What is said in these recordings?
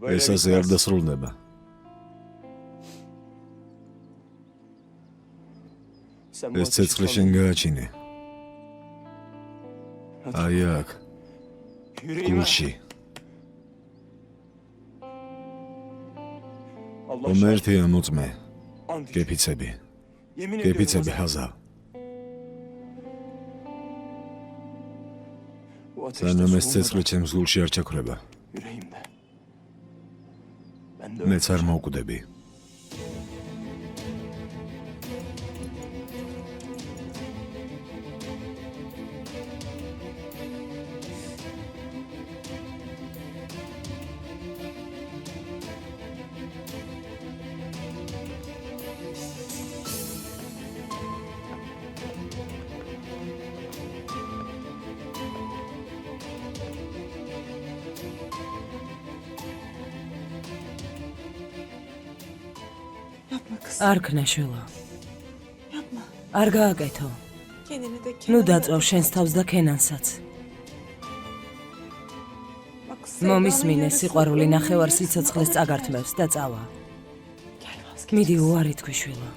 ეს ასე არ დასრულდება. ეს ცეცხლი შენ გააჩინე. აი აქ, გულში. ღმერთია მოწმე, გეფიცები, ჰაზალ. სანამ ეს ცეცხლი ჩემს გულში არ ჩაქრება, მეც არ მოვკვდები. არ ქნაშვილო. არ გააკეთო. ნუ დაწვავ შენს თავს და ქენანსაც. მომისმინე სიყვარული ნახევარ სიცოცხლეს წაგართმევს და წავა. მიდი უარი თქვი შვილო.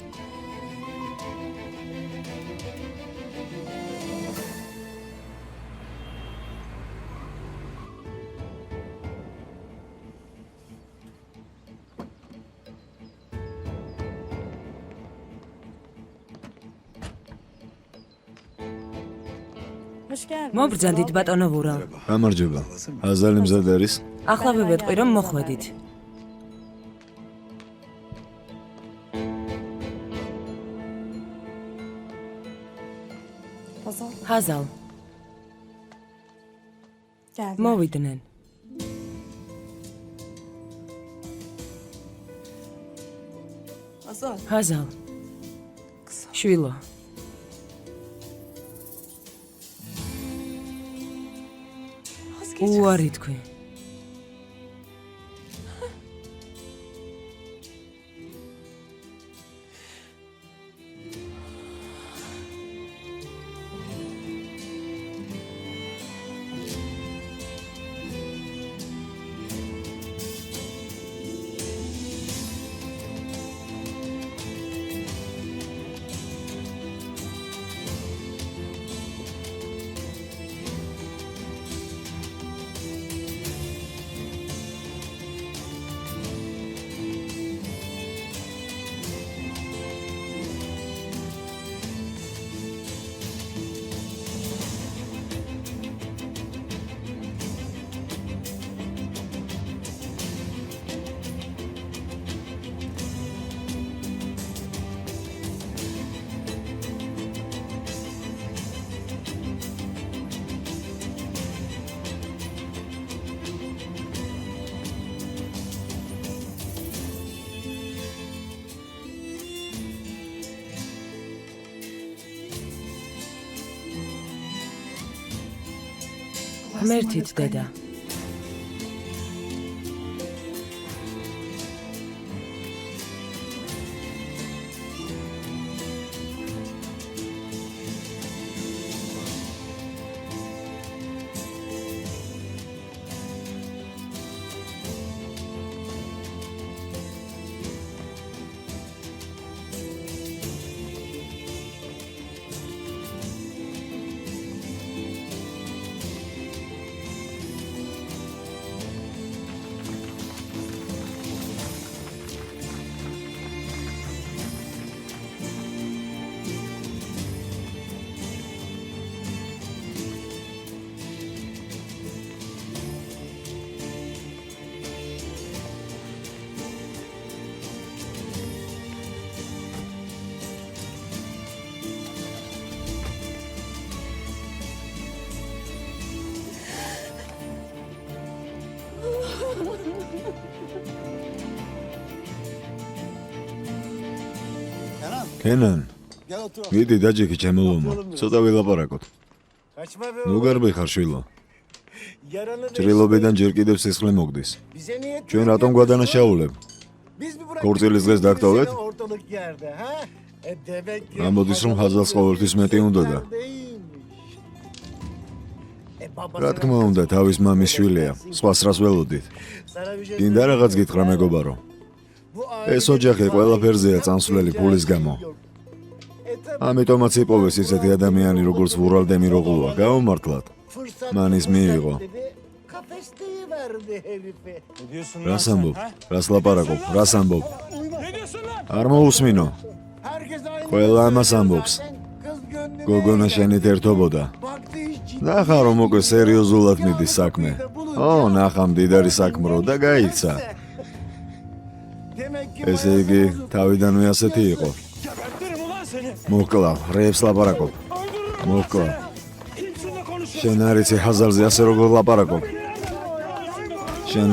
მობრძანდით ბატონო ვურა. გამარჯობა. აზალი მზად არის? ახლა ვეტყვი რომ მოხვედით. ჰაზალ. მოვიდნენ. ჰაზალ. შვილო. უარი თქვი. ღმერთით დედა. კენან, მიდი დაჯექი ჩემო ლომო, ცოტა ვილაპარაკოთ. ნუ გარბი ხარ შვილო. ჭრილობიდან ჯერ კიდევ სისხლი მოგდის. ჩვენ რატომ გვადანაშაულებ? ქორწილის დღეს დაგტოვეთ? ამოდის რომ ჰაზალს ყოველთვის მეტი უნდა და რა თქმა უნდა, თავის მამის შვილია. სხვას რას ველოდით? გინდა რაღაც გითხრა მეგობარო. ეს ოჯახი ყველაფერზეა წამსვლელი ფულის გამო. ამიტომაც იპოვეს ისეთი ადამიანი, როგორც ვურალდემიროღლუა, გავუმართლად. მან ის მიიღო. რას ამბობ? რას ლაპარაკობ? რას ამბობ? არ მოусმინო. ყველა ამას ამბობს. გოგონა შენით ერთობოდა. ნახა რომ უკვე სერიოზულად მიდის საქმე. ნახა მდიდარი საქმრო და გაიცა. ესე იგი, თავიდანვე ასეთი იყო. მოკლავ, რეებს ლაპარაკობ. მოკლავ. შენ არ იცი ხაზარზე ასე როგორ ლაპარაკობ. შენ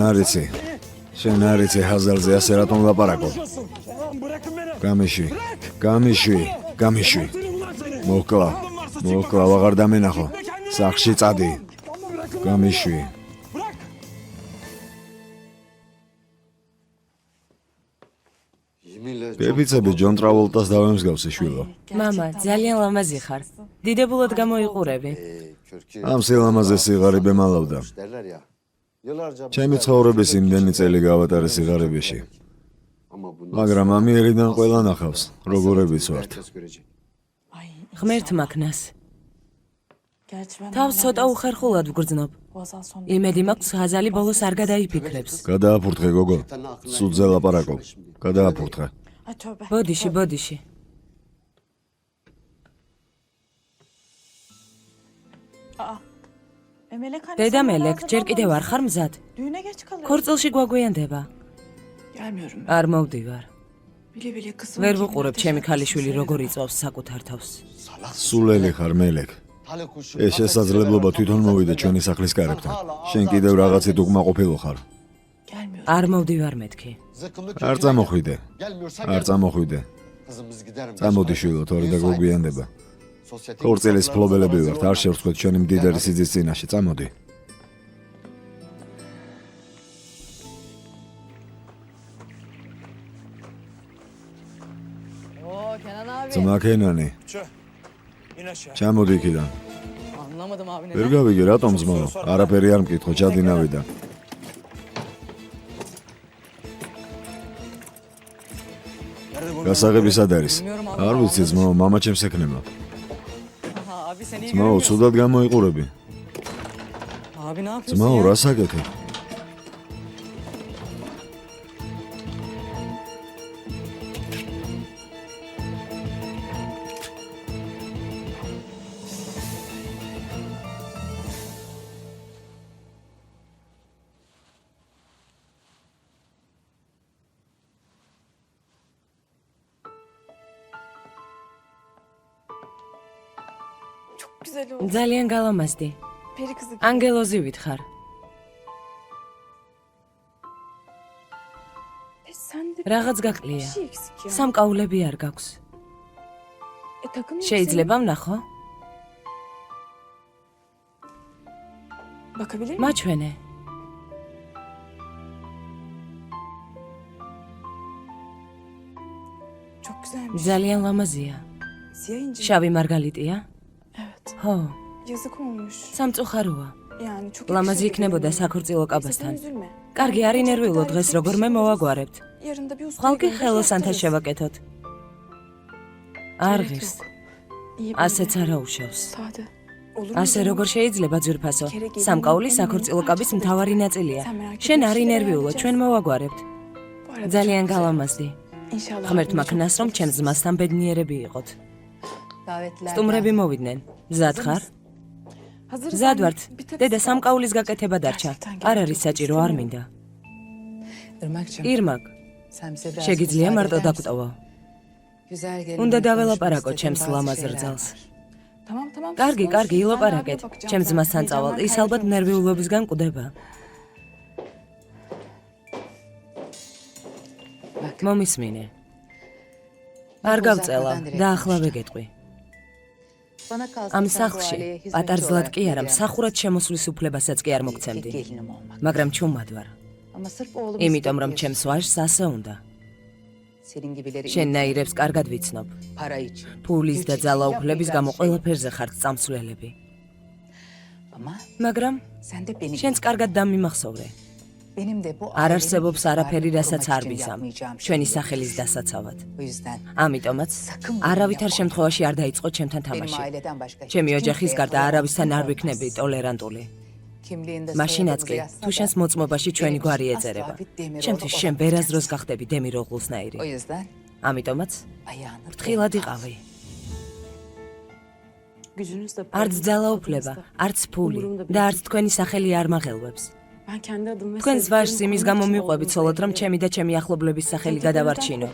არ იცი ხაზარზე ასე რატომ ლაპარაკობ. გამიშვი. მოკლავ, აღარ დამენახო. სახში წადი. გამიშვი. გეფიცები ჯონ ტრავოლტას დავემსგავსე შვილო. მამა, ძალიან ლამაზი ხარ. დიდებულად გამოიყურები. ამ სილამაზე სიღარი ბემალავდა. ჩემი ცხოვრების იმდენი წელი გავატარე სიღარიბეში. მაგრამ ამიერიდან ყველა ნახავს, როგორებიც ვართ. ღმერთ მაქნას. თავს ცოტა უხერხულად ვგრძნობ. იმედი მაქვს ღაზალი ბოლოს არ გადაიფიქრებს. გადააფურთხე გოგო. სუდზე ლაპარაკობ. გადააფურთხე. ბოდიში. დედა მელეკ, ჯერ კიდევ არ ხარ მზად? ქორწილში გვაგვიანდება. არ მოვდივარ. ვერ ვუყურებ ჩემი ქალიშვილი როგორ იწვავს საკუთარ თავს. სულელი ხარ მელეკ. ეს შესაძლებლობა თვითონ მოვიდა ჩვენი სახლის კარებთან. შენ კიდევ რაღაცით უკმაყოფილო ხარ. არ მოვდივარ მეთქი. არ წამოხვიდე. წამოდი შვილო, თორე და გვაგვიანდება. ქორწილის ფლობელები ვართ, არ შევსხვეთ ჩვენი მდიდარი სიძის წინაშე, წამოდი. ძმა ქენანი. ჩამოდი იქიდან. ვერ გავიგე, რატომ ძმაო? არაფერი არ მკითხო, ჩადინავიდან. გასაღები სად არის? არ ვიცი ძმაო, მამა ჩემს ექნება. ძმაო, ცუდად გამოიყურები. ძმაო, რას აკეთებ? ძალიან გალამაზდი. ანგელოზი ვითხარ. რაღაც გაკლია. სამკაულები არ გაქვს. შეიძლება ვნახო? მაჩვენე. ძალიან ლამაზია. შავი მარგალიტია? ხო. სამწუხაროა. ლამაზი იქნებოდა საქორწილო კაბასთან. კარგი, არ ინერვიულო დღეს როგორმე მოვაგვარებთ. ხვალკი ხელოსანთა შევაკეთოთ. არ ღირს. ასეც არა უშავს. ასე როგორ შეიძლება ძვირფასო? სამკაული საქორწილო კაბის მთავარი ნაწილია. შენ არ ინერვიულო, ჩვენ მოვაგვარებთ. ძალიან გალამაზდი. ღმერთ მაქნას რომ ჩემს ძმასთან ბედნიერები იყოთ. სტუმრები მოვიდნენ. მზად ხარ? მზად ვართ. დედა სამკაულის გაკეთება დარჩა. არ არის საჭირო, არ მინდა. ირმაკ, შეგიძლია მარტო დაგვტოვო. უნდა დაველაპარაკო ჩემს ლამაზ რძალს. კარგი, ილაპარაკეთ. ჩემს ძმასთან წავალ, ის ალბათ ნერვიულობისგან კვდება. მომისმინე. არ გავწელა, დაახლავე გეტყვი. ამ სახლში პატარძლად კი არა, მსახურად შემოსვლის უფლებასაც კი არ მოგცემდი. მაგრამ ჩუმად ვარ. იმიტომ რომ ჩემს ვაჟს ასე უნდა. შენ ნაირებს კარგად ვიცნობ. ფულის და ძალაუფლების გამო ყველაფერზე ხართ წამსვლელები. მაგრამ შენც კარგად დამიმახსოვრე. არ არსებობს არაფერი, რასაც არ ვიზამ, ჩვენი სახელის დასაცავად. ამიტომაც, არავითარ შემთხვევაში არ დაიწყო ჩემთან თამაში. ჩემი ოჯახის გარდა არავისთან არ ვიქნები ტოლერანტული. მაშინაც კი, თუ შენს მოწმობაში ჩვენი გვარი ეწერება, ჩემთვის შენ ვერასდროს გახდები დემიროღლუსნაირი. ამიტომაც, ფრთხილად იყავი. არც ძალაუფლება, არც ფული და არც თქვენი სახელი არ მაღელვებს. თქვენს ვაჟს იმის გამო მიყვებით ცოლად, რომ ჩემი და ჩემი ახლობლების სახელი გადავარჩინო.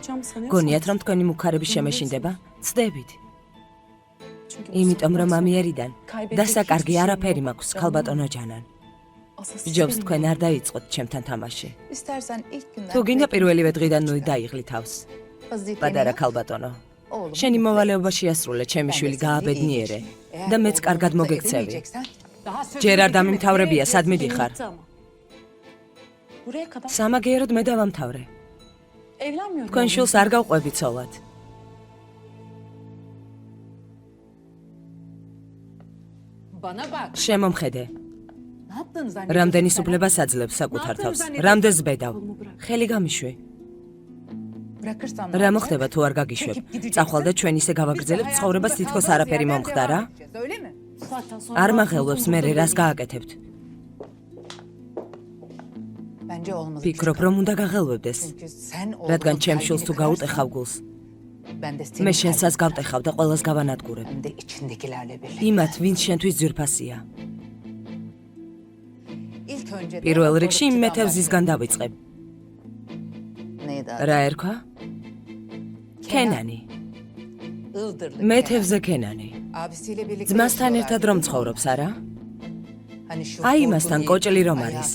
გონიათ, რომ თქვენი მუქარების შემეშინდება? ცდებით. იმიტომ, რომ ამიერიდან დასაკარგი არაფერი მაქვს, ქალბატონო ჯანან. ჯობს თქვენ არ დაიწყოთ ჩემთან თამაში. თუ გინდა პირველივე დღიდან ნუ დაიღლი თავს. პატარა ქალბატონო, შენი მოვალეობა შეასრულე, ჩემი შვილი გააბედნიერე და მეც კარგად მოგექცევი. ჯერ არ დამიმთავრებია, სად მიდიხარ? სამაგიეროდ მე დავამთავრე. თქვენ შვილს არ გავყვები ცოლად. შემომხედე. რამდენი სუფლებას აძლევს საკუთარ თავს, რამდენს ბედავ. ხელი გამიშვი. რა მოხდება თუ არ გაგიშვებ? წახვალ და ჩვენ ისე გავაგრძელებთ ცხოვრებას, თითქოს არაფერი მომხდარა? არ მაღელვებს მე რას გააკეთებთ? ფიქრობ, რომ უნდა გაღელვებდეს, რადგან ჩემ შვილს თუ გაუტეხავ გულს, მე შენსაც გავტეხავ და ყველას გავანადგურებ. იმათ, ვინც შენთვის ძვირფასია. პირველ რიგში იმ მეთევზისგან დავიწყებ. რა ერქვა? კენანი. მეთევზე კენანი. ძმასთან ერთად რომ ცხოვრობს, არა? აი იმასთან კოჭლი რომ არის.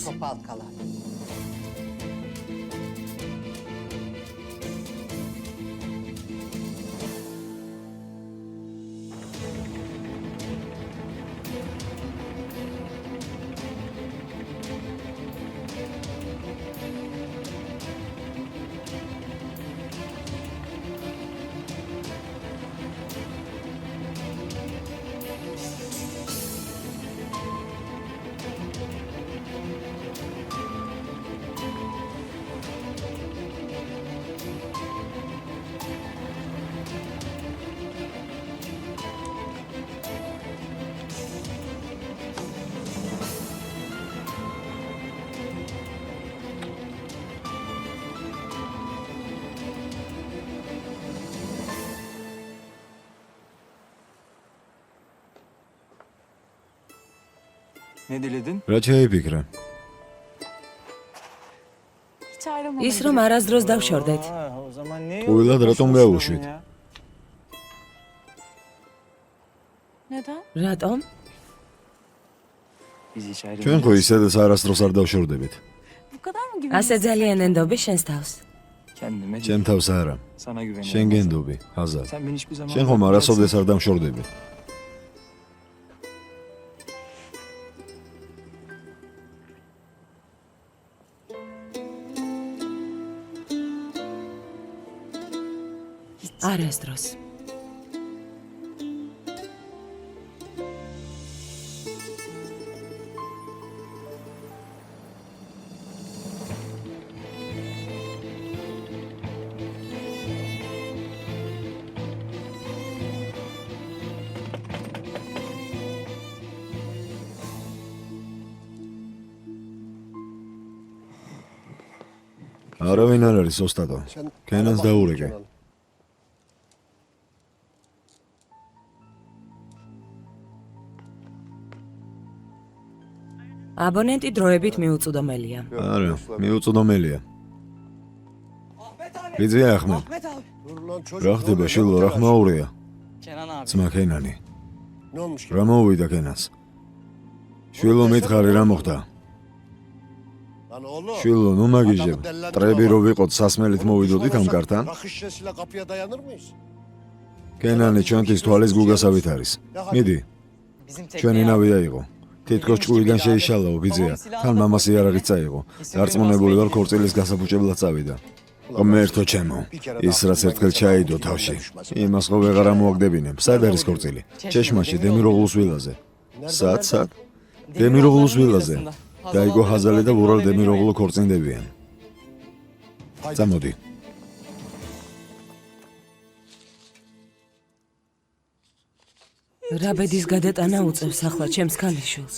Ne diledin? რა შეიფიქრე? ის რომ არასდროს დავშორდეთ. O zaman ne? Qoyulad ratom გაუშვით. რატომ? Biz hiç ayrı. ჩვენ ხო ისედაც არასდროს არ დავშორდებით. ასე ძალიან ენდობი შენს თავს. Kendime ჩემ თავს არა. sana güveniyorum. შენ გენდობი, ხაზარ. Sen beni hiçbir zaman შენ ხომ არასოდეს არ დამშორდები. არასდროს. არავინ არ არის ოსტატო. კენანს დაურეკე. აბონენტი დროებით მიუწვდომელია. არა, მიუწვდომელია. ბიძია ახმედ. რა ხდება შილო, რა ხმაურია? Kenan abi. ძმა კენანი. რა მოვიდა კენანს? შილო მითხარი რა მოხდა? შილო, ნუ მაგიჟებ. ტრები რო ვიყოთ სასმელით მოვიდოდით ამ კართან? კენანი ჩვენთვის თვალის გუგასავით არის. მიდი, ჩვენი ნავია იყო. თითქოს ჭკუიდან შეიშალაო ბიძია, თან მამას იარაღით წაიღო. დარწმუნებული ვარ ქორწილის გასაფუჭებლად წავიდა. ღმერთო ჩემო, ის რაც ერთხელ ჩაიდო თავში. იმას ხო ვეღარ ამოაგდებინებ. სად არის ქორწილი? ჩეშმაში, დემიროღლუს ვილაზე. სად? დემიროღლუს ვილაზე. დაიგო ჰაზალი და ვურალ დემიროღლუ ქორწინდებიან. წამოდი. რა ბედის გადატანა უწევს ახლა ჩემს ქალიშვილს.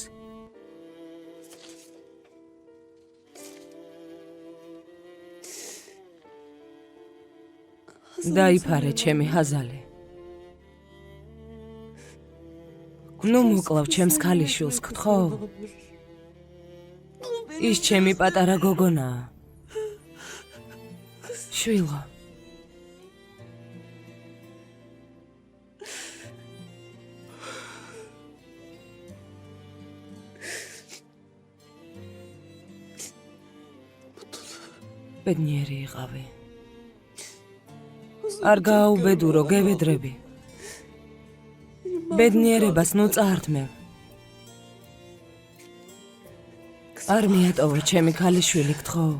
დაიფარე ჩემი ჰაზალი. ნუ მოკლავ ჩემს ქალიშვილს, გთხოვ. ის ჩემი პატარა გოგონაა. შვილო. ბედნიერი იყავი. არ გააუბედურო, გევედრები. ბედნიერებას ნუ წაართმევ. არ მიატოვე ჩემი ქალიშვილი, გთხოვ.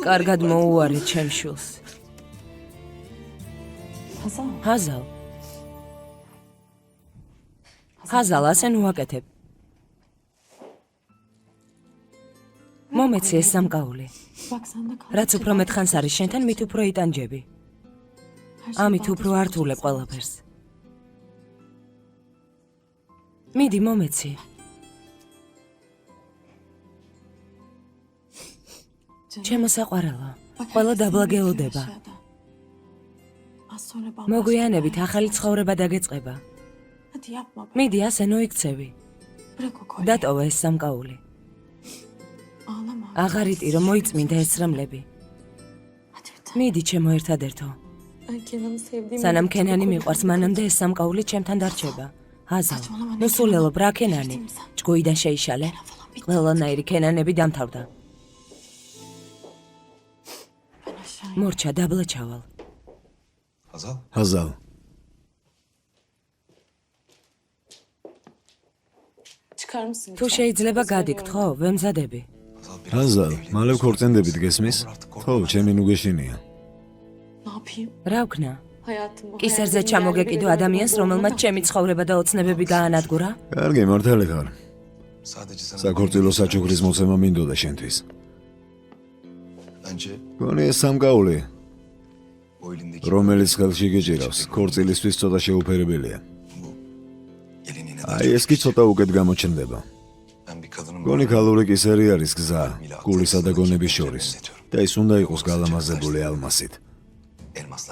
კარგად მოუვარე ჩემ შვილს. ჰაზალ. ჰაზალ, ასე ნუ აკეთებ. მომეცი ეს სამკაული. რაც უფრო მეტხანს არის შენთან, მით უფრო იტანჯები. ამით უფრო ართულებ ყველაფერს. მიდი მომეცი. ჩემო საყვარელო, ყველა დაბლაგელოდება. მოგვიანებით ახალი ცხოვრება დაგეწყება. მიდი ასე ნოიქცევი. დატოვე ეს სამკაული. აღარ იტირო, მოიწმინდა ეს რამლები. მიდი ჩემო ერთადერთო. სანამ კენანი მიყვარს, მანამდე ეს სამკაული ჩემთან დარჩება. ჰაზალ, ნუ სულელობ რა კენანი. ჭკუიდან შეიშალე. ყველანაირი კენანები დამთავრდა. მორჩა, დაბლა ჩავალ. ჰაზალ. თუ შეიძლება გადიგთხო, ვემზადები. ჰაზალ, მალე ქორწინდებით გესმის? ხო, ჩემი ნუ გეშინია. რა ვქნა? კისერზე ჩამოგეკიდო ადამიანს, რომელმაც ჩემი ცხოვრება და ოცნებები გაანადგურა? კარგი, მართალი ხარ. საქორწილო საჩუქრის მოცემა მინდოდა შენთვის. გონი ეს სამკაული, რომელიც ხელში გეჭირავს, ქორწილისთვის ცოტა შეუფერებელია. აი ეს კი ცოტა უკეთ გამოჩნდება. გონი ქალური კისერი არის გზა, გულისა და გონების შორის. და ის უნდა იყოს გალამაზებული ალმასით.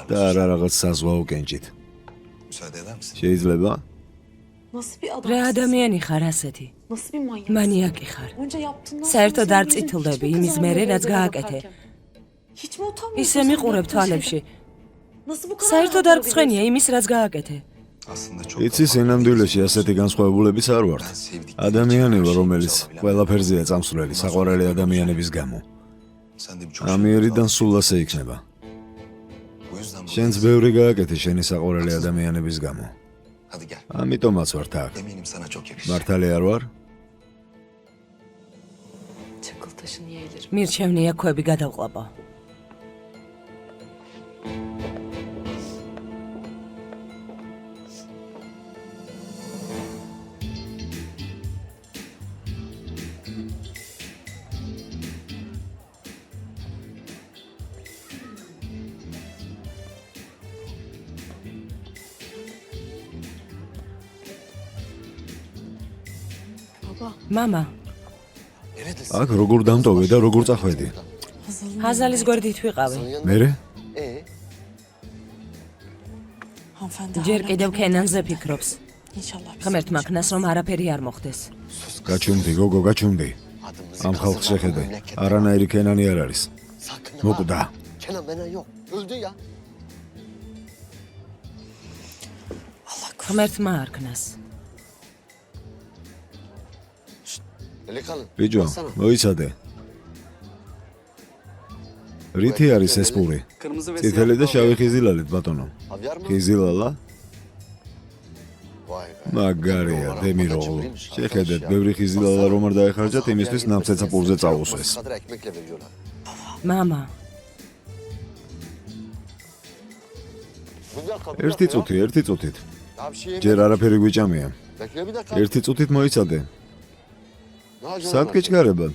და არა რაღაც საზღვაო კენჭით. შეიძლება? რა ადამიანი ხარ ასეთი? მანიაკი ხარ. საერთოდ არ წითლდები იმის მერე, რაც გააკეთე. ისე მიყურებ თვალებში. საერთოდ არ გწვენია იმის, რაც გააკეთე. იცი, სინამდვილეში ასეთი განსხვავებულებიც არ ვართ. ადამიანი ვარ, რომელიც ყველაფერზეა წამსვლელი საყვარელი ადამიანების გამო. ამიერიდან სულ ასე იქნება. შენც ბევრი გააკეთე შენი საყვარელი ადამიანების გამო. ამიტომაც ვარ აქ. მართალი არ ვარ? მირჩევნია ქვები გადავყლაპო. მამა, აქ როგორ დამტოვე და როგორ წახვედი? ჰაზალის გვერდით ვიყავი. მერე? ჯერ კიდევ კენანზე ფიქრობს. ღმერთმა ქნას, რომ არაფერი არ მოხდეს. გაჩუმდი, გოგო, გაჩუმდი. ამ ხალხს შეხედე, არანაირი კენანი არ არის. მოკვდა. ღმერთმა არ ქნას. ბიჭო, მოიცადე. რითი არის ეს პური? წითელი და შავი ხიზილალით, ბატონო. ხიზილალა? მაგარია, დემიროღლუ. შეხედეთ, ბევრი ხიზილალა რომ არ დაეხარჯათ, იმისთვის ნამცეცა პურზე წაუსვეს. მამა. ერთი წუთით. ჯერ არაფერი გვიჭამია. ერთი წუთით მოიცადე. სად გეჩქარება?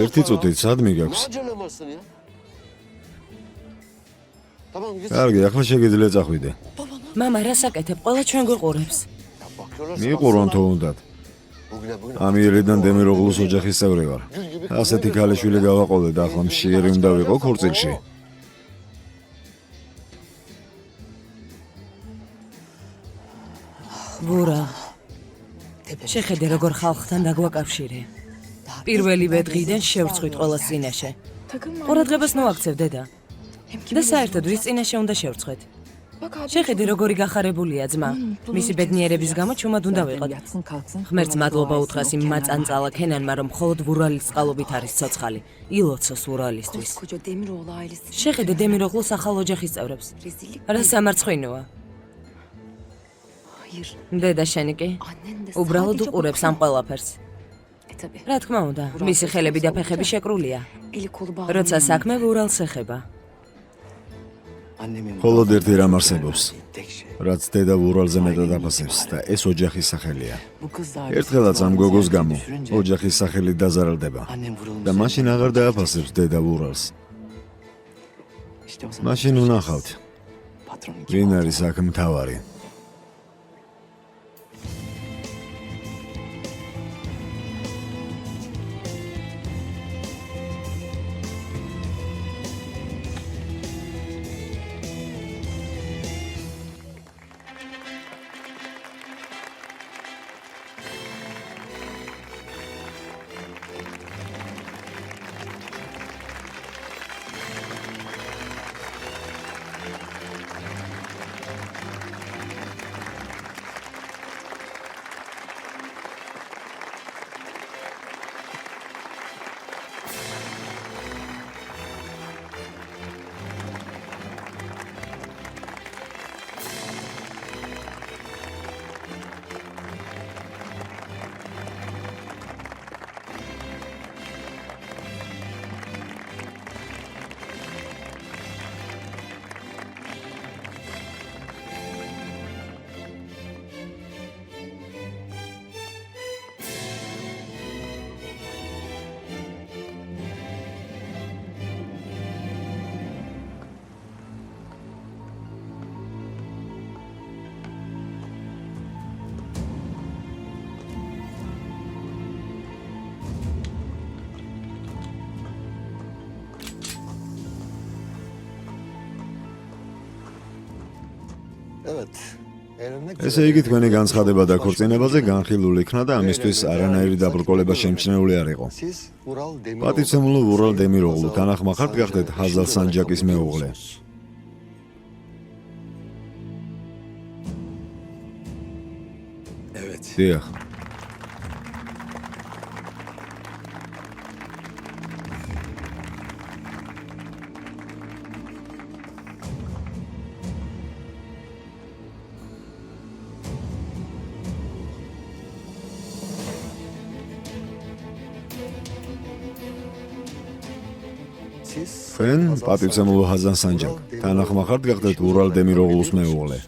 ერთი წუთით სად მიგაქვს? კარგი, ახლა შეგიძლია წახვიდე. მამა, რასაკეთებ? ყველა ჩვენ გვიყურებს. მიყურონ თუ უნდათ. ამიერიდან დემიროღლუს ოჯახის წევრი ვარ. ასეთი ქალიშვილი გავაყოლე და ახლა მშიერი უნდა ვიყო ქორწილში. ვურა. შეხედე როგორ ხალხთან დაგვაკავშირე. პირველივე დღიდან შევრცხვით ყველა წინაშე. ყურადღებას მოაქცევ დედა. და საერთოდ ვის წინაშე უნდა შევრცხვეთ? შეხედე როგორი გახარებულია ძმა. მისი ბედნიერების გამო ჩუმად უნდა ვიყოთ. ღმერთს მადლობა უთხრას იმ მაწანწალა ქენანმა, რომ მხოლოდ ვურალის წყალობით არის ცოცხალი. ილოცოს ვურალისთვის. შეხედე დემიროღლუს ახალ ოჯახის წევრებს. რა სამარცხვინოა. დედა შენი კი? უბრალოდ უყურებს ამ ყველაფერს. რა თქმა უნდა, მისი ხელები და ფეხები შეკრულია. როცა საქმე ვურალს ეხება. მხოლოდ ერთი რამ არსებობს, რაც დედა ვურალზე მეტად აფასებს და ეს ოჯახის სახელია. ერთხელაც ამ გოგოს გამო ოჯახის სახელი დაზარალდება და მაშინ აღარ დააფასებს დედა ვურალს. მაშინ ვნახავთ, ვინ არის აქ მთავარი. ესე იგი თქვენი განცხადება და ქორწინებაზე განხილული იქნა და ამისთვის არანაირი დაბრკოლება შემჩნეული არ იყო. პატივცემულო ვურალ დემიროღლუ თანახმახართ გახდეთ ჰაზალ სანჯაკის მეუღლე. დიახ. თქვენ პატივცემულო ჰაზან სანჯაკ თანახმახართ გახდეთ ვურალ დემიროღლუს მეუღლე.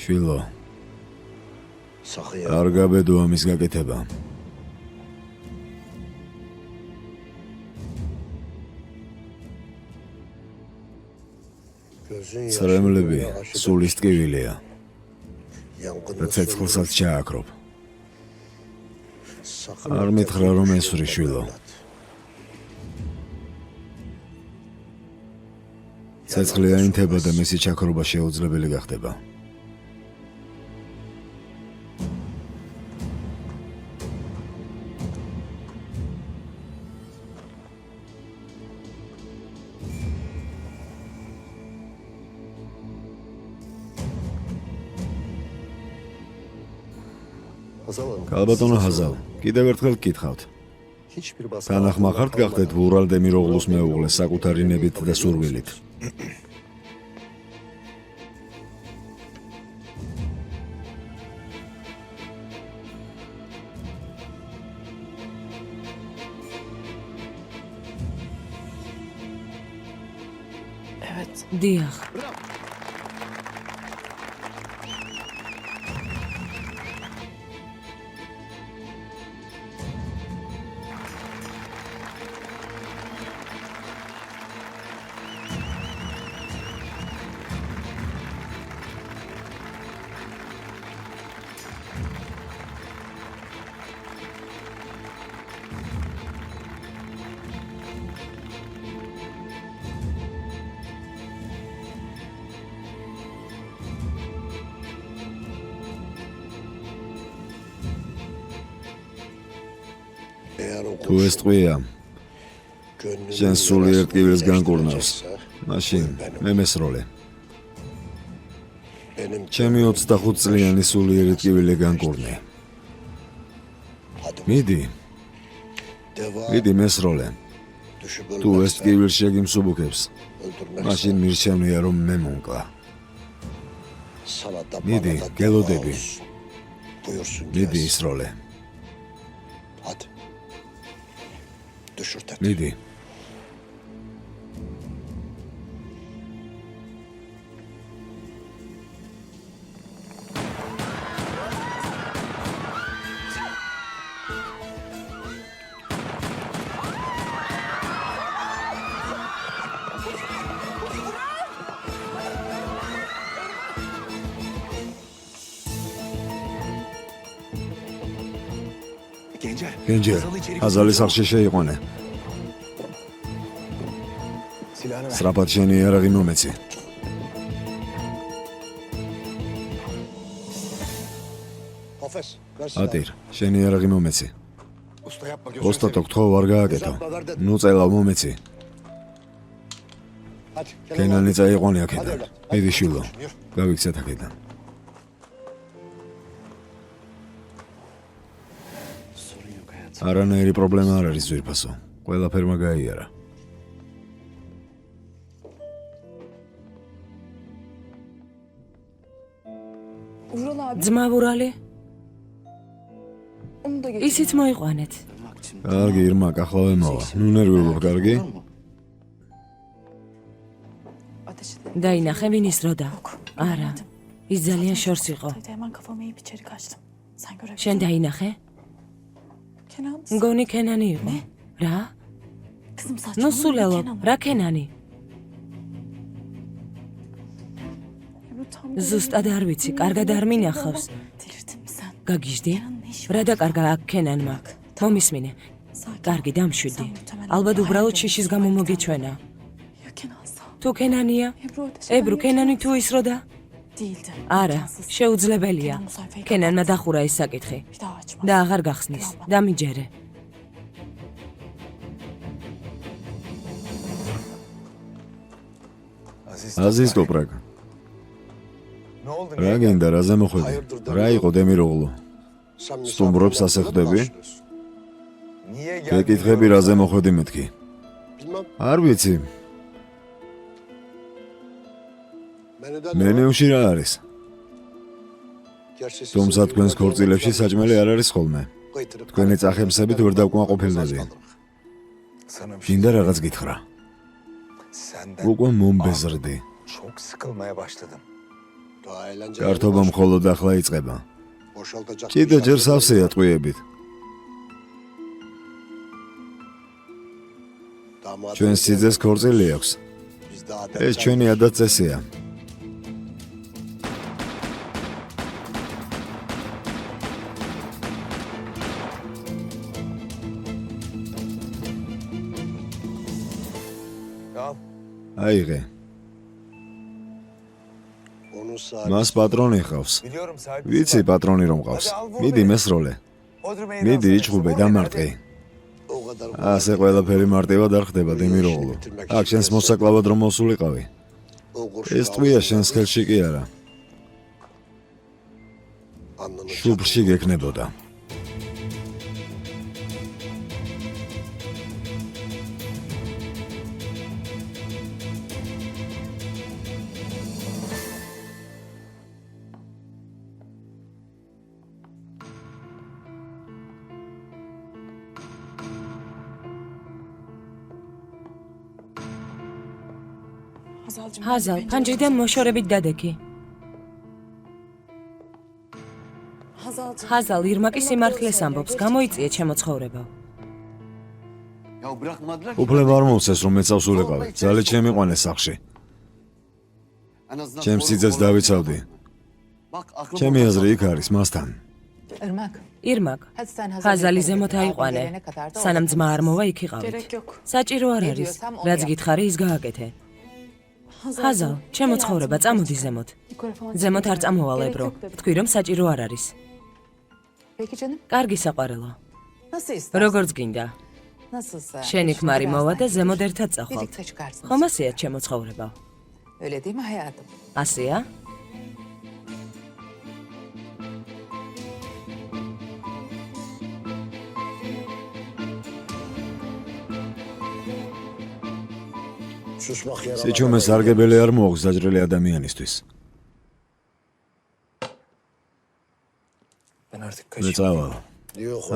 შვილო, არ გაბედო ამის გაკეთება. წრემლები სულის ტკივილია. და ცეცხლსაც ჩააქრობ. არ მითხრა რომ ესვრი შვილო. ცეცხლი აინთება და მისი ჩაქრობა შეუძლებელი გახდება. კალბატონო ჰაზალ, კიდევ ერთხელ გკითხავთ. თანახმახართ გახდეთ ვურალ დემიროღლუს მეუღლეს საკუთარი ნებით და სურვილით. დიახ. თუ ეს ტყვია შენ სულიერ ტკივილს განკურნავს, მაშინ მე მესროლე. ჩემი 25 წლიანი სულიერი ტკივილი განკურნე. მიდი მესროლე. თუ ეს ტკივილს შეგიმსუბუქებს, მაშინ მირჩევნია რომ მე მომკლა. მიდი, გელოდები. მიდი ისროლე. მიდი. გენჯერ, აზალი სახში შეიყვანე. სრაფად შენი იარაღი მომეცი. ატირ, შენი იარაღი მომეცი. ოსტატო გთხოვ არ გააკეთო. ნუ წელავ მომეცი. კენანი წაიყვანე აქედან. მიდი შვილო, გავიქცეთ აქედან. არანაირი პრობლემა არ არის ძვირფასო. ყველაფერმა გაიარა. ძმა ვურალი? ისიც მოიყვანეთ. კარგი, ირმაკ, ახლა ვემოვა. ნუ ნერვიულობ, კარგი? დაინახე ვინ ისროდა? არა, ის ძალიან შორს იყო. შენ დაინახე? მგონი კენანი იყო. რა? ნუ სულელობ, რა კენანი? ზუსტად არ ვიცი, კარგად არ მინახავს. გაგიჟდი? რა დაკარგა აქ კენანმა? მომისმინე. კარგი, დამშვიდი. ალბათ უბრალოდ შიშის გამო მოგეჩვენა. თუ კენანია? ებრუ კენანი თუ ისროდა? არა, შეუძლებელია. კენანმა დახურა ეს საკითხი და აღარ გახსნის. დამიჯერე. აზიზ ტოპრაკ. რა გინდა, რაზე მოხვედი? რა იყო დემიროღლუ? სტუმრობს ასე ხვდები? გეკითხები რაზე მოხვედი მეთქი? არ ვიცი. მენიუში რა არის? თუმცა თქვენს ქორწილებში საჭმელი არ არის ხოლმე. თქვენი წახემსებით ვერ დავკმაყოფილდები. გინდა რაღაც გითხრა? უკვე მომბეზრდი. კართობა მხოლოდ ახლა იწყება. კიდე ჯერ სავსეა ტყვიებით. ჩვენ სიძეს ქორწილი აქვს. ეს ჩვენი ადაწესია. აიღე. მას პატრონი ხავს. ვიცი პატრონი რომ ყავს. მიდი მესროლე. მიდი იჭუბე დამარტყი. ასე ყველაფერი მარტივად არ ხდება დემიროღლუ. აქ შენს მოსაკლავად რომ მოსულიყავი. ეს ტყვია შენს ხელში კი არა. შუბლში გექნებოდა. ჰაზალ, ფანჯრიდან მოშორებით დადექი. ჰაზალ, ირმაკი სიმართლეს ამბობს, გამოიწია ჩემო ცხოვრება. უფლება არ მოვცეს რომ მეწავს ულიყავი. ძალით შემიყვანეს სახში. ჩემს სიძეს დავიცავდი. ჩემი აზრი იქ არის მასთან. ირმაკ, ჰაზალი ზემოთ აიყვანე. სანამ ძმა არ მოვა იქ იყავით. საჭირო არ არის. რაც გითხარი ის გააკეთე. ჰაზალ, ჩემო ცხოვრება, წამოდი ზემოთ. ზემოთ არ წამოვალ ebro. თქვი რომ საჭირო არ არის. კარგი საყვარელო. როგორც გინდა. შენი ქმარი მოვა და ზემოთ ერთად წახვალთ. ხომ ასეა ჩემო ცხოვრება? ასეა? სიჩუმეს სარგებელი არ მოაქვს დაჭრილი ადამიანისთვის. მეწავალ.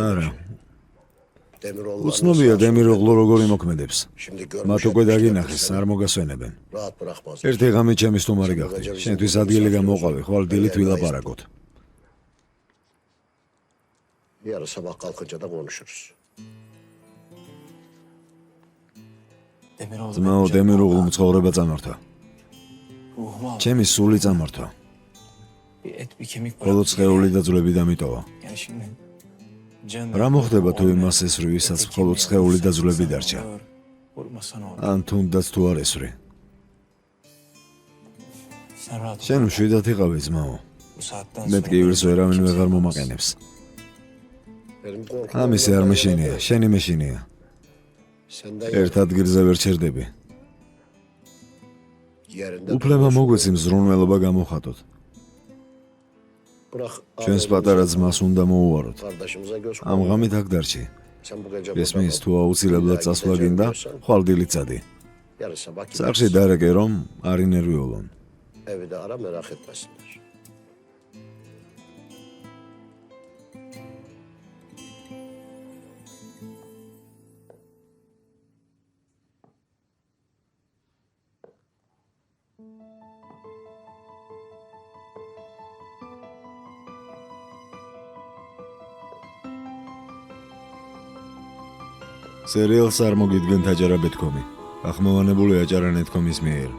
არა. უცნობია დემიროღლუ როგორ იმოქმედებს. მათ უკვე დაგინახეს, არ მოგასვენებენ. ერთი ღამით ჩემი სტუმარი გახდი. შენთვის ადგილი გამოყავი, ხვალ დილით ვილაპარაკოთ. ძმაო, დემიროღლუმ ცხოვრება წამართა. ჩემი სული წამართა. ხოლო სხეული და ძვლები დამიტოვა. რა მოხდება თუ იმას ესვრი, ვისაც მხოლოდ სხეული და ძვლები დარჩა? ან თუნდაც თუ არ ესვრი? შენ მშვიდად იყავი, ძმაო. მეტკივილს ვერავინ ვეღარ მომაყენებს. ამისი არ მეშინია, შენი მეშინია. ერთ ადგილზე ვერ ჩერდები. უფლება მოგვეცი მზრუნველობა გამოხატოთ. ჩვენს პატარა ძმას უნდა მოუვაროთ. ამ ღამით აქ დარჩი. ესმის თუ აუცილებლად წასვლა გინდა, ხვალ დილით წადი. სახში დარეკე რომ არ ინერვიულონ. სერიალს არ მოგიდგენთ აჭარა ბეთქომი. ახმოვანებული აჭარა ნეთქომის მიერ.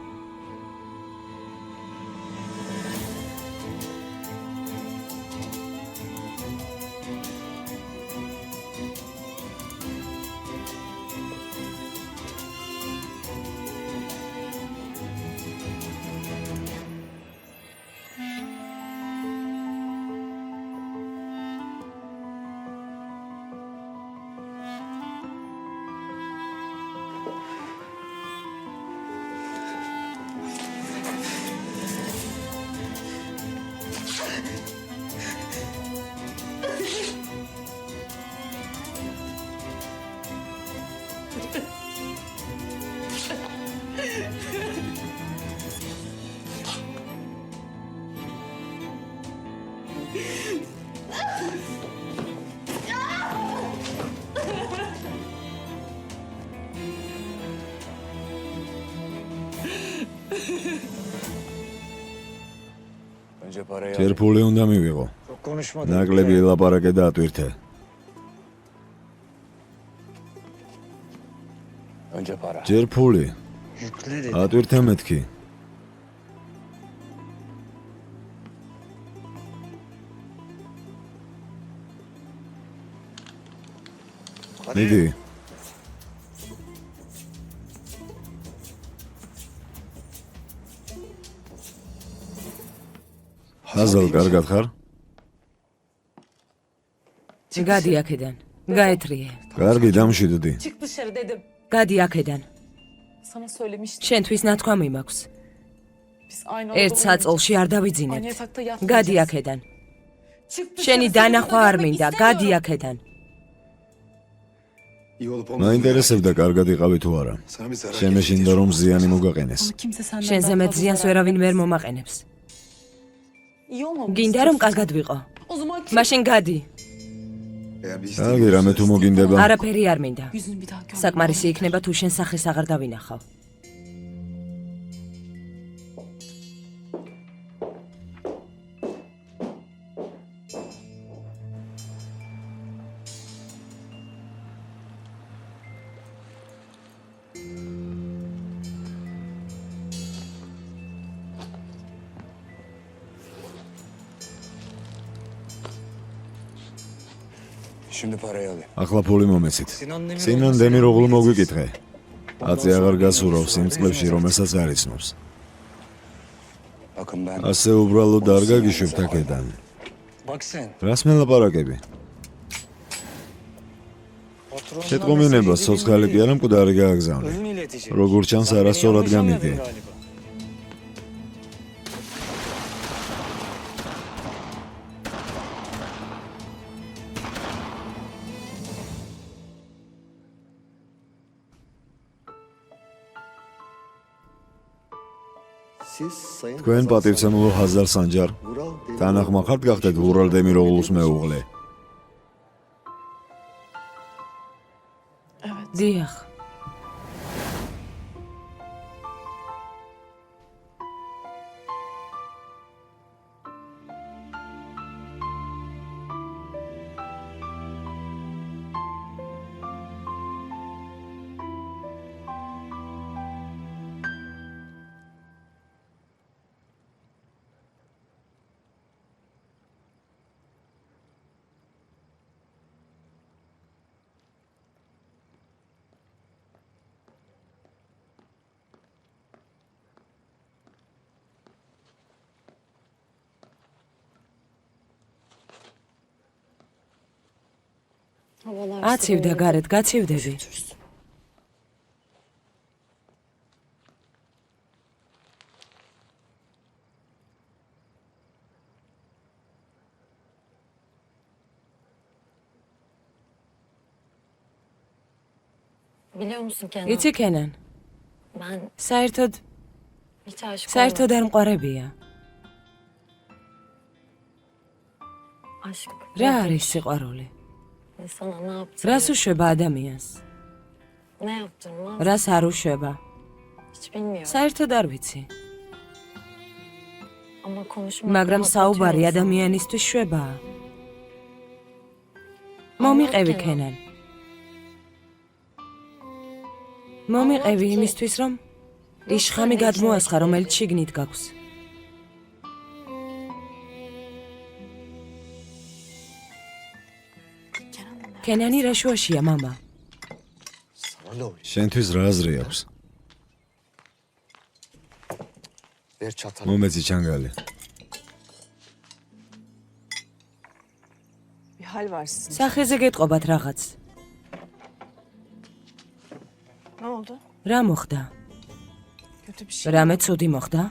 ჯერ ფული უნდა მივიღო. ნაკლები ელაპარაკე და ატვირთე. ჯერ ფული. Yükle dedi. ატვირთე მეთქი. მიდი. ხაზალ კარგად ხარ? გადი აქედან. გაეთრიე. კარგი, დამშვიდდი. Çık dışarı dedim. გადი აქედან. Sana söylemiştim. შენთვის ნათქვამი მაქვს. Biz aynı ერთ odada საწოლში არ Aynı დავიძინებთ. yatakta გადი yatmayacağız. აქედან. Çık dışarı. შენი seni დანახვა burada არ görmek მინდა. istemiyorum. გადი აქედან. მაინტერესებდა კარგად იყავი თუ არა. შემეშინდა რომ ზიანი მოგაყენეს. Ama kimse senden შენზე daha მეტ fazla ზიანს zarar ვერავინ ვერ vermez. მომაყენებს. İyi olmamı გინდა რომ istiyorsun კარგად sen. ვიყო. O zaman çık. მაშინ გადი. კარგი, რამე თუ მოგინდება. არაფერი არ მინდა. Yüzünü bir daha görmem. საკმარისი იქნება თუ შენ სახეს აღარ დავინახავ. Şimdi parayı alayım. ახლა ფული მომეცით. Sinan Demiroğlu სინან seni დემიროღლუ aldı მოგვიკითხე. აწი აღარ გასურავს იმ წლებში, რომელსაც არ იცნობს. Bakın ben ასე უბრალოდ არ გაგიშვებთ აქედან. Bak sen. რას მელაპარაკები? Patronundan შეტყობინება mesaj სოციალი კი არა მკვდარი გააგზავნე. Özünü iletecek. როგორ ჩანს Sen beni არასწორად yanlış anladın გამიდი. galiba. თქვენ პატივცემულო ჰაზარ სანჯარ თანახმახართ გახდეთ ურალ დემიროღლუს მეუღლე. Evet. დიახ. Havalar აცივდა გარეთ, გაცივდები. Biliyor musun Kenan? იცი კენან, Ben საერთოდ hiç aşık საერთოდ არ olmadım. მყარებია. Aşk. რა არის სიყვარული? Sana ne yaptın? რას უშვება ადამიანს? Ne yaptın lan? რას არ უშვება? Hiç bilmiyorum. საერთოდ არ ვიცი. Ama konuşmak მაგრამ საუბარი ადამიანისთვის შვებაა. მომიყევი კენან. მომიყევი იმისთვის, რომ იშხამი გადმოასხა, რომელიც შიგნით გაქვს. კენანი რა შუაშია, მამა? შენთვის რა აზრი აქვს? ver çatalı. მომეცი ჩანგალი. Bir hal var sizin. სახეზე გეტყობათ რაღაც. Ne oldu? რა მოხდა? Kötü bir şey. რამე ცუდი მოხდა?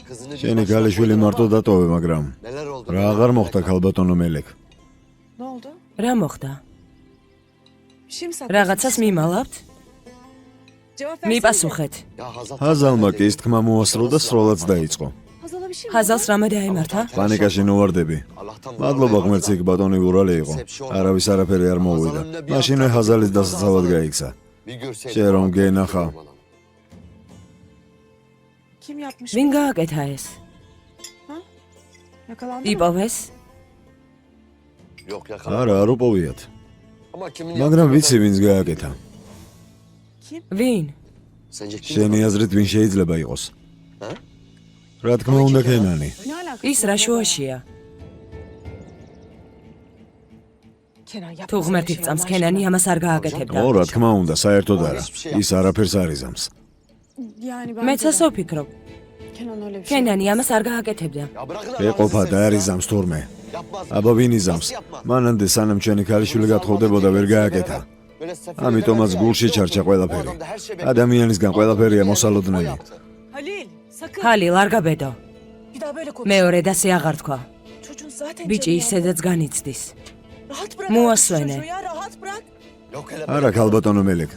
Kızını შენი გალიშვილი მარტო დატოვე, მაგრამ neler oldu? რა აღარ მოხდა ქალბატონო მელეკ? Ne oldu? რა მოხდა? Bir şey mi sakladın? რაღაცას მიმალავთ? Cevap versene. მიპასუხეთ. Ya Hazal. ჰაზალმა კი ის თქმა მოასწრო და სროლაც დაიწყო. Hazal'a bir şey mi? ჰაზალს რამე დაიმართა? პანიკაში ნოვარდები. Allah'tan მადლობა ღმერთს, იქ ბატონი ურალი იყო. არავის არაფერი არ მოვიდა. მაშინვე ჰაზალის დასაცავად გაიქცა. bir görseydin. შენ რომ გენახა. Kim yapmış? ვინ გააკეთა ეს? Yakalandı mı? იპოვეს? Yok yakala. არა, არ უპოვიათ. Ama kimin მაგრამ yaptığını ვიცი ვინც გააკეთა. ვინ? Sence kim? შენი აზრით ვინ შეიძლება იყოს? რა თქმა უნდა კენანი. Ne alakası? ის რა შუაშია? Kenan yapma. თუ ღმერთი წამს კენანი ამას არ გააკეთებდა. ო, რა თქმა უნდა, საერთოდ არა. ის არაფერს არ იზამს. Yani ben მეც ასე ვფიქრობ. Kenan öyle bir şey. კენანი ამას არ გააკეთებდა. Ya bırakın ეყოფა და არ იზამს თურმე. Yapmaz. აბა ვინ იზამს? მანამდე სანამ ჩვენი ქალიშვილი გათხოვდებოდა ვერ გააკეთა. Böyle sefer ამიტომაც edemez გულში ya. ჩარჩა O ყველაფერი. adam da her şey bekliyor. ადამიანისგან ყველაფერია მოსალოდნელი. Halil sakın. ხალილ არ გაბედო. Bir daha böyle konuş. მეორე და სე აღარ თქვა. Çocuğun zaten ბიჭი canı ისედაც განიცდის. yandı. Rahat bırak. Muasvene. Çocuğu ya rahat bırak. Yok hele არა ქალბატონო მელიქ.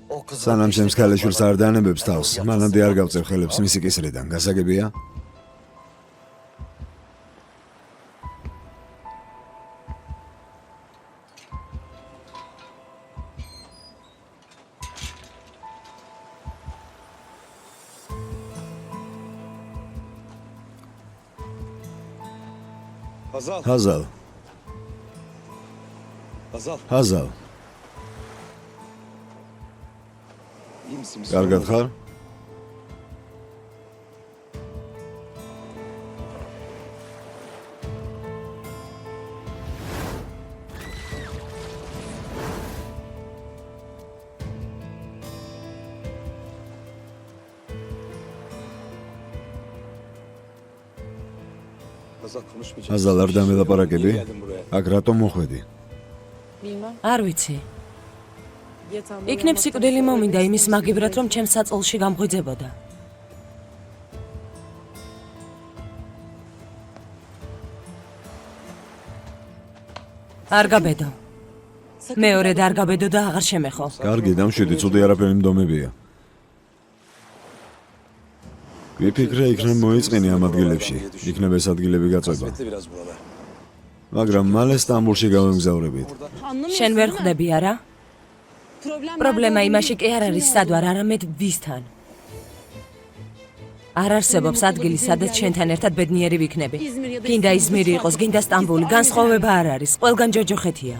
o kız. სანამ ჩემს ქალიშვილს არ დაანებებს თავს, მანამდე არ გავწევ ხელებს მისი კისრიდან. გასაგებია? Hazal. ჰაზალ, Hazal. ჰაზალ, İyi misin? კარგად ხარ? Hazal konuşmayacak. ჰაზალ, არ დამელაპარაკები? Niye geldin buraya? აქ რატომ მოხვედი? Bilmem. არ vicი. Yatağımda იქნებ uyanmaktan სიკვდილი sonra მომინდა öyle იმის istedim. მაგივრად რომ ჩემს საწოლში გამღვიძებოდა. არ გაბედო. Sakın მეორე და არ გაბედო და აღარ შემეხო. კარგი, დამშვიდი, ცუდი არაფერი მდომებია. ვიფიქრე იქნებ მოიწყენი ამ ადგილებში, იქნებ ეს ადგილები გაწובה. Kasvetli biraz buralar. მაგრამ მალე სტამბულში გავემგზავრებით. Anlamıyorsun შენ ვერ değil mi? ხვდები არა? პრობლემა იმაში კი არ არის სად ვარ, არამედ ვისთან. არ არსებობს ადგილი, სადაც შენთან ერთად ბედნიერი ვიქნები. გინდა იზმირი იყოს, გინდა სტამბული, განსხვავება არ არის. ყველგან ჯოჯოხეთია.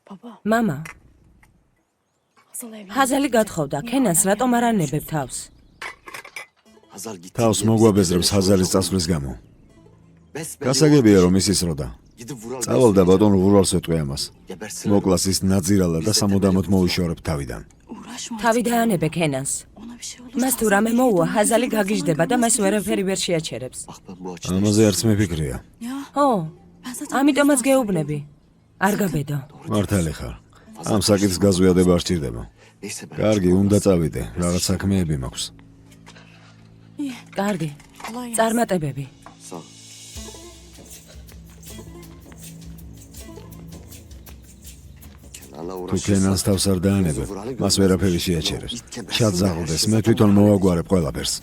Baba. მამა, Hazal evlendi. ჰაზალი გათხოვდა, კენანს რატომ არ ანებებ თავს? Hazal gitti. თავს მოგვაბეზრებს ჰაზალის წასვლის გამო. Besbelli გასაგებია რომ ის ისროდა. Gidip vural. წავალ და ბატონ ვურალს ეტყვი ამას. Gebersin. მოკლას ის ნაძირალა და სამუდამოდ მოუშორებ თავიდან. Uğraşma. თავი დაანებე კენანს. Ona bir şey olursa. მას თუ რამე მოუვა, ჰაზალი გაგიჟდება და მას ვერაფერი ვერ შეაჩერებს. Bak ben bu açıdan. ამაზე არც მეფიქრია. Ya ო, ben zaten ამიტომაც გეუბნები. არ გაბედო. მართალი ხარ. ამ საკითხს გაზვიადება არ სჭირდება. Neyse ben. კარგი, უნდა წავიდე. რაღაც საქმეები მაქვს. კარგი. kolay gelsin. წარმატებები. Sağ ol. Kenan'la თუ uğraşırsan. კენანს თავს არ დაანებებ, მას ვერაფერი შეაჩერებს. ჩაძაღლდეს, მე თვითონ მოვაგვარებ ყველაფერს.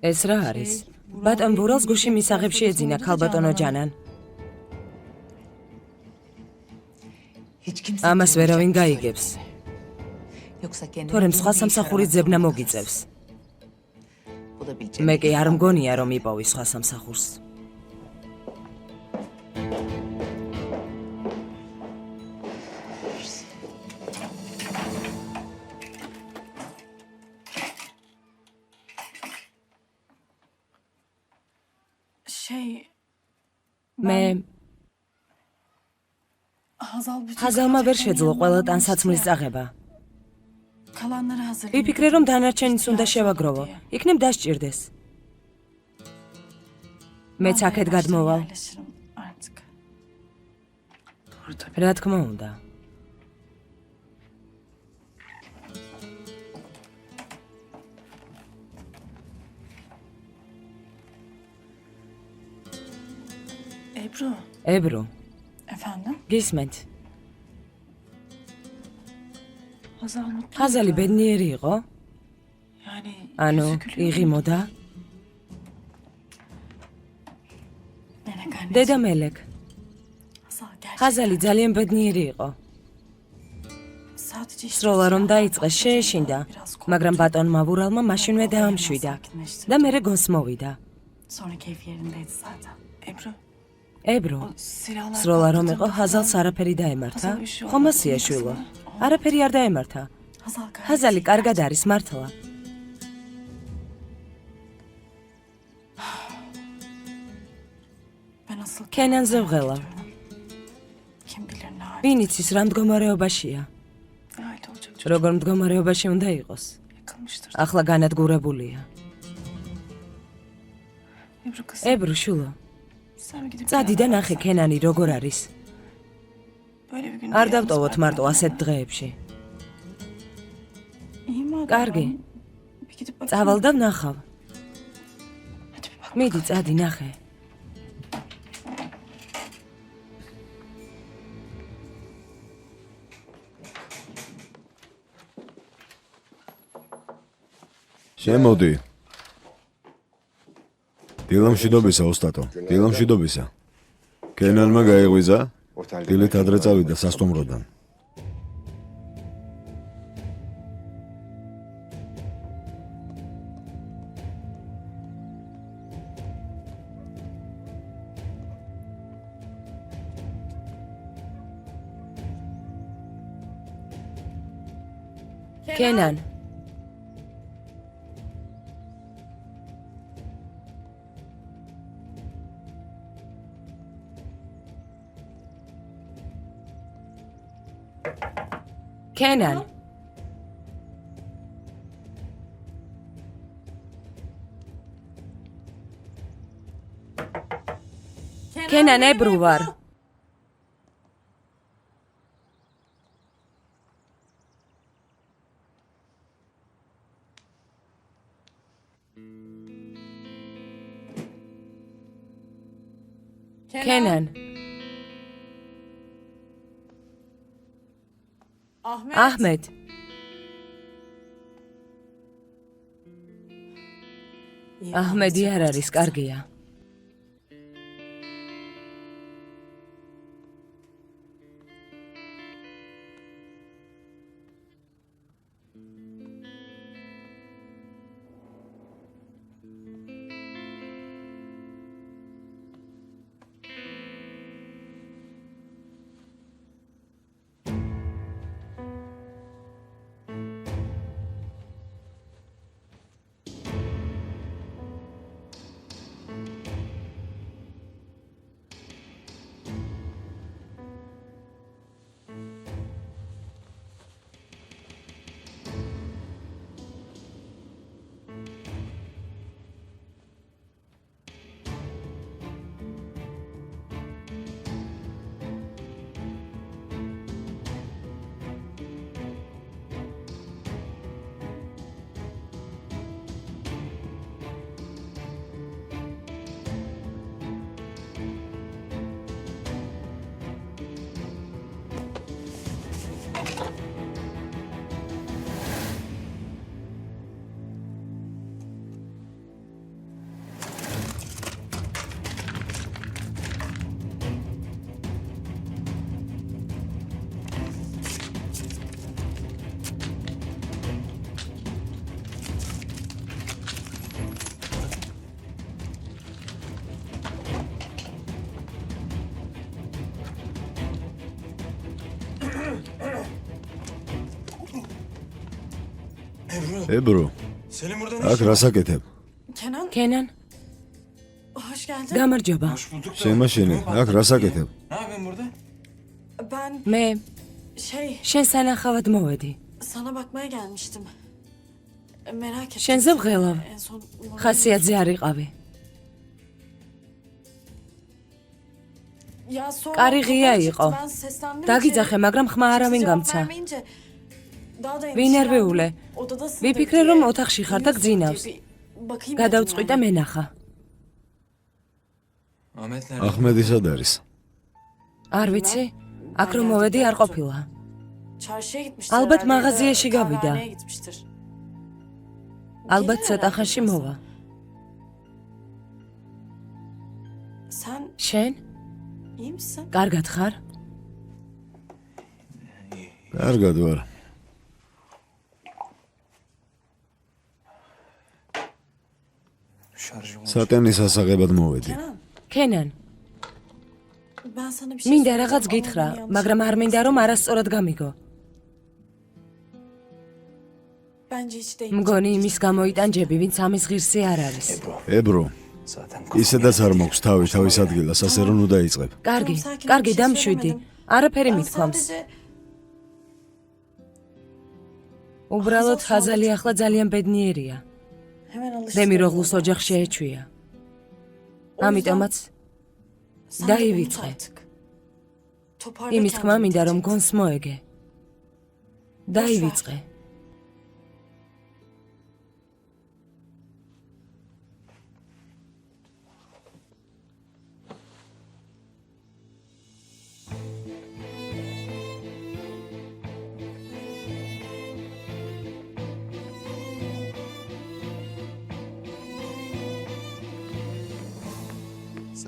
ეს რა არის? ბატონ ბურალს გუში მისაღებში ეძინა ქალბატონო ჯანან. ამას ვერავინ გაიგებს. თორემ სხვა სამსახური ძებნა მოგიწევს. მე კი არ მგონია რომ იპოვი სხვა სამსახურს. Şey მე Hazal bütün ხაზალმა ვერ შეძლო ყველა ტანსაცმლის წაღება. kalanları hazır. ვიფიქრე რომ დანარჩენის უნდა შევაგროვო. იქნებ დასჭირდეს. მეც აქეთ გადმოვალ. Artık. რა თქმა უნდა. Ebru ებრო, efendim. გისმენთ. Hazal mutlu. ხაზალი ბედნიერი იყო? Yani ანუ yüzü gülüyor. იღიმოდა? Melek annesi. დედა მელეკ. Hazal gerçekten. ხაზალი ძალიან ბედნიერი იყო. Sadece işte სროლა რომ siyah დაიწყეს başka შეეშინდა, biraz korktu. მაგრამ ბატონმა ვურალმა მაშინვე დაამშვიდა Sakinleştirdi. და მერე გონს მოვიდა. Sonra keyfi yerindeydi zaten. Ebru, ებრო, o silahlar სროლა რომ იყო, patladığında ხაზალს falan არაფერი დაემართა? ხაზალ უშუალოდ ხომასია იქნება. შვილო. არაფერი არ დაემართა. Hazal gayet ხაზალი iyi კარგად gerçekten. არის მართლა. Ben asıl კენანზე ვღელავ. kim bilir ne hal. ვინ იცის რა მდგომარეობაშია? Ne halde olacak çocuk. როგორ მდგომარეობაში უნდა იყოს? Yakılmıştır. ახლა განადგურებულია. Ebru kız. ებრო, შულო, Sen bir gidip წადი და beraber ნახე baksan. კენანი როგორ არის. Böyle bir gün არ yalnız დავტოვოთ მარტო bırakmam ასეთ ama. დღეებში. İyi madem. კარგი, Bir gidip bakayım. წავალ და ვნახავ. Hadi bir bak. მიდი, წადი, ნახე. შემოდი. დილამშვიდობისა, ოსტატო. დილამშვიდობისა. კენანმა გაიღვიძა? დილით ადრე წავიდა სასტუმროდან. კენან, კენან, კენან, ებრო ვარ. კენან, აჰმედ, აჰმედი არ არის, კარგია. ებრო, Senin burada ne აქ işin var? რას აკეთებ? Kenan, კენან, hoş geldin. გამარჯობა. Hoş bulduk da. შემაშინე, აქ რას აკეთებ? Ne yapıyorsun burada? Ben მე şey, შენ სანახავად მოვედი. sana bakmaya gelmiştim. Merak ettim. შენზე ვღელავ. En son ხასიათზე არ იყავი. Ya sonra კარი ღია kapıdan იყო. çıktı, ben seslendim დაგიძახე, içeri. მაგრამ ხმა არა Kimse cevap მიმგამცა. vermeyince daha da ვინერვეულე. endişelendim. Odadasındır ვიფიქრე, diye. რომ ოთახში ხარ და Uyuyorsun გძინავს. diye bir bakayım dedim გადავწყვი და yani. მენახა. Ahmet nerede? ახმედი სად არის? არ ვიცი, აქ რომ მოვედი არ ყოფილა. Çarşıya gitmiştir. Albet herhalde ya da mağazaya gavida. kahvehaneye gitmiştir. ალბათ ცოტა ხანში მოვა. Sen შენ? iyi misin? კარგად ხარ? კარგად ვარ. სატენის ასაღებად მოვედი. ქენან, Ben sana bir şey მინდა söyleyeceğim რაღაც ama გითხრა, bunu yanlış- მაგრამ არ მინდა რომ არასწორად გამიგო. Bence hiç değil. მგონი იმის გამოიტანჯები, ვინც ამის ღირსი არ არის. ებრო, ისედაც არ მაქვს თავის ადგილას, ასე რომ ნუ დაიწყებ. კარგი, Tamam, sakin ol, კარგი, bir şey დამშვიდი. söylemedim. არაფერი Ben მithქვამს. sadece უბრალოდ ხაზალი ახლა ძალიან ბედნიერია. hemen alıştım. დემიროღლუს ოჯახში ეჩვია. ამიტომაც Sen de დაივიწყე. unut artık. Toparla იმის თქმა kendini მინდა რომ Tecet. გონს მოეგე. დაივიწყე.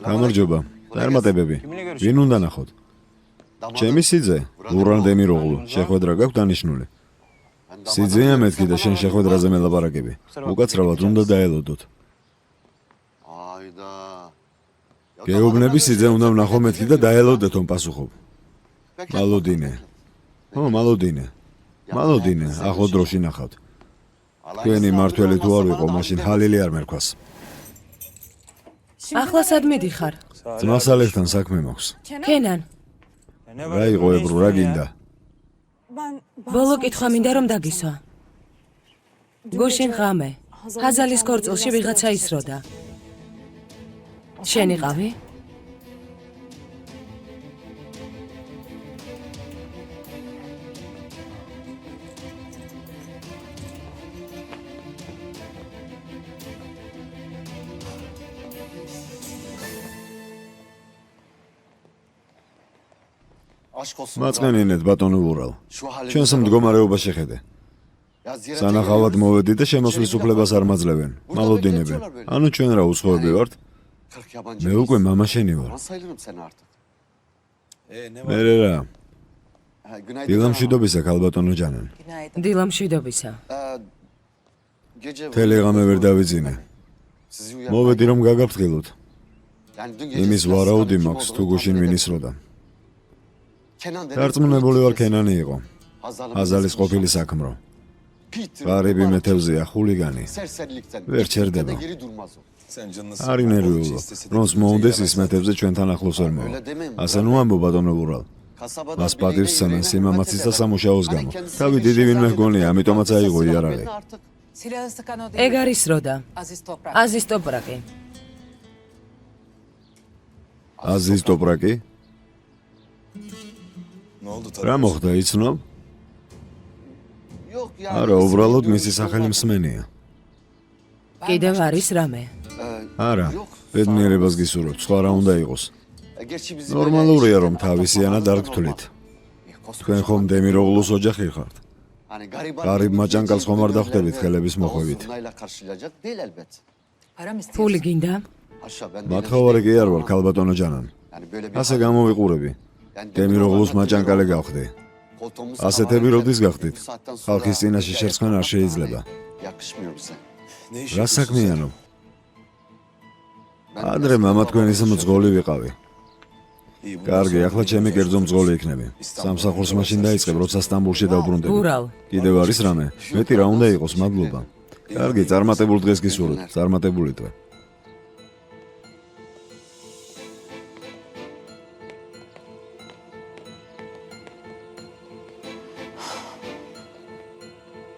გამარჯობა. წარმატებები. ვინ უნდა ნახოთ? ჩემი სიძე, ლურან დემიროღლუ, შეხვედრა გაქვს დანიშნული. სიძეა მეთქი და შენ შეხვედრაზე მელაპარაკები. უკაცრავად უნდა დაელოდოთ. Ayda. გეუბნები სიძე უნდა ვნახო მეთქი და დაელოდეთ ომ პასუხობ. მალოდინე. მალოდინე, ახლო დროში ნახავთ. თქვენი მართველი თუ არ ვიყო, მაშინ ჰალილი არ მერქვას. ახლა სად მიდიხარ? ძმასალებთან საქმე მაქვს. ქენან, რა იყო ებრო, რა გინდა? ბოლო კითხვა მინდა რომ დაგისვა. გუშინ ღამე, ხაზალის ქორწილში ვიღაცა ისროდა. შენ იყავი? Aşk olsun. მაწყენინეთ ბატონო ურალ. Şu halimize ჩვენს bak. მდგომარეობა შეხედე. Ya ziyarete სანახავად geliyoruz. მოვედი და შემოსვლის უფლებას არ მაძლევენ. მალოდინებენ. ანუ ჩვენ რა უცხოები ვართ? 40 yabancı. მე უკვე მამა შენი ვარ. Nasıl sayılırım seni artık? მე რა, Ha, günaydın. დილამშვიდობისა ქალბატონო ჯანან. დილამშვიდობისა. Gece მთელი ღამე ვერ დავიძინე. sizi uyarmaya მოვედი რომ გაგაფრთხილოთ. Yani dün gece იმის silah ვარაუდი sıkan მაქვს kim თუ olduğunu გუშინ tahmin ვინ edemedim. ისროდა. Kenan denen დარწმუნებული ვარ Hazal'ın ქენანი იყო. Hazal'ın აზალის eski ყოფილი nişanlısı. საქმრო. Peter ღარიბი Kubar მეთევზეა, ხულიგანი. serserilikten Ver ilk çerdeba. dakikada geri durmaz o. Sen canını არ ინერვიულო. რომს მოუნდეს ის მეთევზე ჩვენთან ახლოს ვერ მოვა. ასე ნუ ამბო ბატონო ურალ. Kasabada მას bileğine პატივს სცემენ yüreğine სიმამაცის და hürmet სამუშაოს eder. გამო. Hani kendisi თავი bir დიდი şey ვინმე zaten გონია, ამიტომაც kimsesiz აიღო bırakın იარაღი. beni artık. Silahı sıkan o ეგ değil. არის როდა. Aziz Toprak. აზის ტოპრაკი. აზის ტოპრაკი? Ne oldu რა მოხდა, იცნობ? Yok ya. არა, უბრალოდ მისი სახელი მსმენია. კიდევ არის რამე. არა, ბედნიერებას გისურვებთ, სხვა რა უნდა იყოს. Gerçi bizim ნორმალურია რომ თავისიანად არ გთვლით. თქვენ ხომ დემიროღლუს ოჯახი ხართ. Hani gariban ღარიბ მაჭანკალს ხომ არ gözlerinde დახვდებით ხელების მოხვევით. zurnayla karşılayacak değil elbet. Para mı istiyorsun? ფული გინდა? Aşağı ben მათხოვარი კი არ ვარ, ქალბატონო ჯანან. Yani böyle bir ასე გამოვიყურები. Yani დემიროღლუს მაჭანკალე გავხდი. koltuğumuz ასეთები როდის გახდით? Bu saatten sonra ხალხის წინაშე შერცხან არ შეიძლება. yakışmıyor bize. Ne iş რა yapıyorsun საქმიანო? Ben ადრე მამა თქვენის მძღოლი ვიყავი. İyi, bundan კარგი, sonra ახლა ჩემი კერძო მძღოლი იქნები. სამსახურს მაშინ დაიწყებ, როცა სტამბულში დავბრუნდები. ურალ. კიდევ არის რამე? მეტი რა უნდა იყოს, მადლობა. კარგი, წარმატებულ დღეს გისურვებთ, წარმატებული დღე.